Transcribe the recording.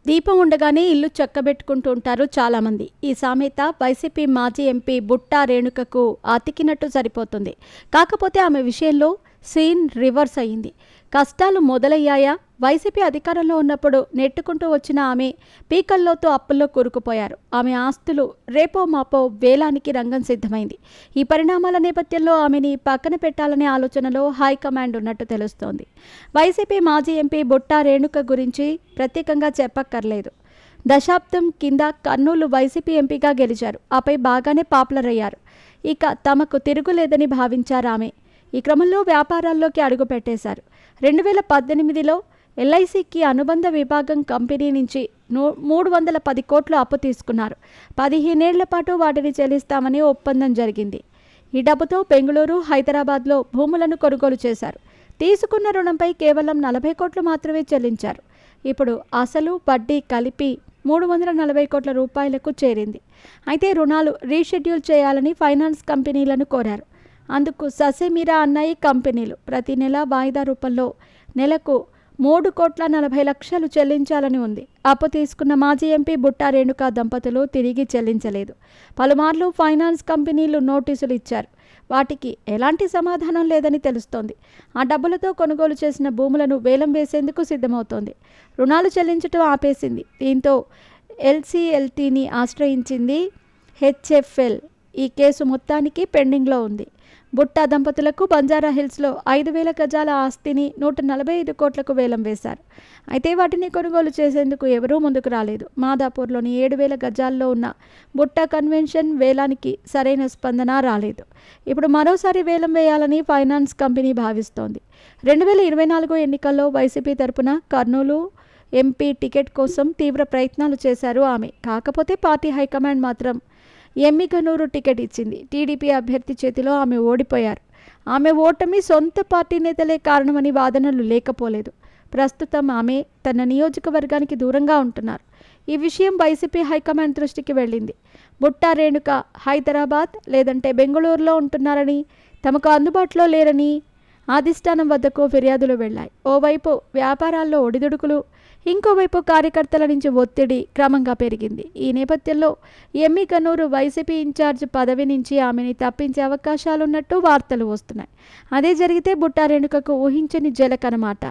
దీపం ఉండగానే ఇల్లు చక్కబెట్టుకుంటూ ఉంటారు చాలామంది. ఈ సామెత వైసీపీ మాజీ ఎంపీ బుట్టా రేణుకకు అతికినట్టు సరిపోతుంది. కాకపోతే ఆమె విషయంలో సీన్ రివర్స్ అయింది. కష్టాలు మొదలయ్యాయా? వైసీపీ అధికారంలో ఉన్నప్పుడు నెట్టుకుంటూ వచ్చిన ఆమె పీకల్లోతు అప్పుల్లో కూరుకుపోయారు. ఆమె ఆస్తులు రేపో మాపో వేలానికి రంగం సిద్ధమైంది. ఈ పరిణామాల నేపథ్యంలో ఆమెని పక్కన పెట్టాలనే ఆలోచనలో హైకమాండ్ ఉన్నట్టు తెలుస్తోంది. వైసీపీ మాజీ ఎంపీ బుట్టా రేణుక గురించి ప్రత్యేకంగా చెప్పక్కర్లేదు. దశాబ్దం కింద కర్నూలు వైసీపీ ఎంపీగా గెలిచారు. ఆపై బాగానే పాపులర్ అయ్యారు. ఇక తమకు తిరుగులేదని భావించారు ఆమె. ఈ క్రమంలో వ్యాపారాల్లోకి అడుగుపెట్టేశారు. 2018లో ఎల్ఐసికి అనుబంధ విభాగం కంపెనీ నుంచి 310 కోట్లు అప్పు తీసుకున్నారు. 15 ఏళ్ల పాటు వాటిని చెల్లిస్తామని ఒప్పందం జరిగింది. ఈ డబ్బుతో బెంగళూరు, హైదరాబాద్లో భూములను కొనుగోలు చేశారు. తీసుకున్న రుణంపై కేవలం 40 కోట్లు మాత్రమే చెల్లించారు. ఇప్పుడు అసలు వడ్డీ కలిపి 340 కోట్ల రూపాయలకు చేరింది. అయితే రుణాలు రీషెడ్యూల్ చేయాలని ఫైనాన్స్ కంపెనీలను కోరారు. అందుకు ససేమిరా అన్నాయి కంపెనీలు. ప్రతి నెల వాయిదా రూపంలో నెలకు 3,40 లక్షలు చెల్లించాలని ఉంది. అప్పు తీసుకున్న మాజీ ఎంపీ బుట్టా రేణుక దంపతులు తిరిగి చెల్లించలేదు. పలుమార్లు ఫైనాన్స్ కంపెనీలు నోటీసులు ఇచ్చారు. వాటికి ఎలాంటి సమాధానం లేదని తెలుస్తోంది. ఆ డబ్బులతో కొనుగోలు చేసిన భూములను వేలం వేసేందుకు సిద్ధమవుతోంది. రుణాలు చెల్లించడం ఆపేసింది. దీంతో ఎల్సీఎల్టీని ఆశ్రయించింది హెచ్ఎఫ్ఎల్. ఈ కేసు మొత్తానికి పెండింగ్లో ఉంది. బుట్టా దంపతులకు బంజారాహిల్స్లో 5,000 గజాల ఆస్తిని 145 కోట్లకు వేలం వేశారు. అయితే వాటిని కొనుగోలు చేసేందుకు ఎవరూ ముందుకు రాలేదు. మాదాపూర్లోని 7,000 గజాల్లో ఉన్న బుట్టా కన్వెన్షన్ వేలానికి సరైన స్పందన రాలేదు. ఇప్పుడు మరోసారి వేలం వేయాలని ఫైనాన్స్ కంపెనీ భావిస్తోంది. 2024 ఎన్నికల్లో వైసీపీ తరపున కర్నూలు ఎంపీ టికెట్ కోసం తీవ్ర ప్రయత్నాలు చేశారు ఆమె. కాకపోతే పార్టీ హైకమాండ్ మాత్రం ఎమ్మిగనూరు టికెట్ ఇచ్చింది. టీడీపీ అభ్యర్థి చేతిలో ఆమె ఓడిపోయారు. ఆమె ఓటమి సొంత పార్టీ నేతలే కారణమని వాదనలు లేకపోలేదు. ప్రస్తుతం ఆమె తన నియోజకవర్గానికి దూరంగా ఉంటున్నారు. ఈ విషయం వైసీపీ హైకమాండ్ దృష్టికి వెళ్ళింది. బుట్టా రేణుక హైదరాబాద్ లేదంటే బెంగళూరులో ఉంటున్నారని, తమకు అందుబాటులో లేరని అధిష్టానం వద్దకు ఫిర్యాదులు వెళ్లాయి. ఓవైపు వ్యాపారాల్లో ఒడిదుడుకులు, ఇంకోవైపు కార్యకర్తల నుంచి ఒత్తిడి క్రమంగా పెరిగింది. ఈ నేపథ్యంలో ఎమ్మిగనూరు వైసీపీ ఇన్ఛార్జ్ పదవి నుంచి ఆమెని తప్పించే అవకాశాలున్నట్టు వార్తలు వస్తున్నాయి. అదే జరిగితే బుట్టా రేణుకకు ఊహించని జలకనమాట.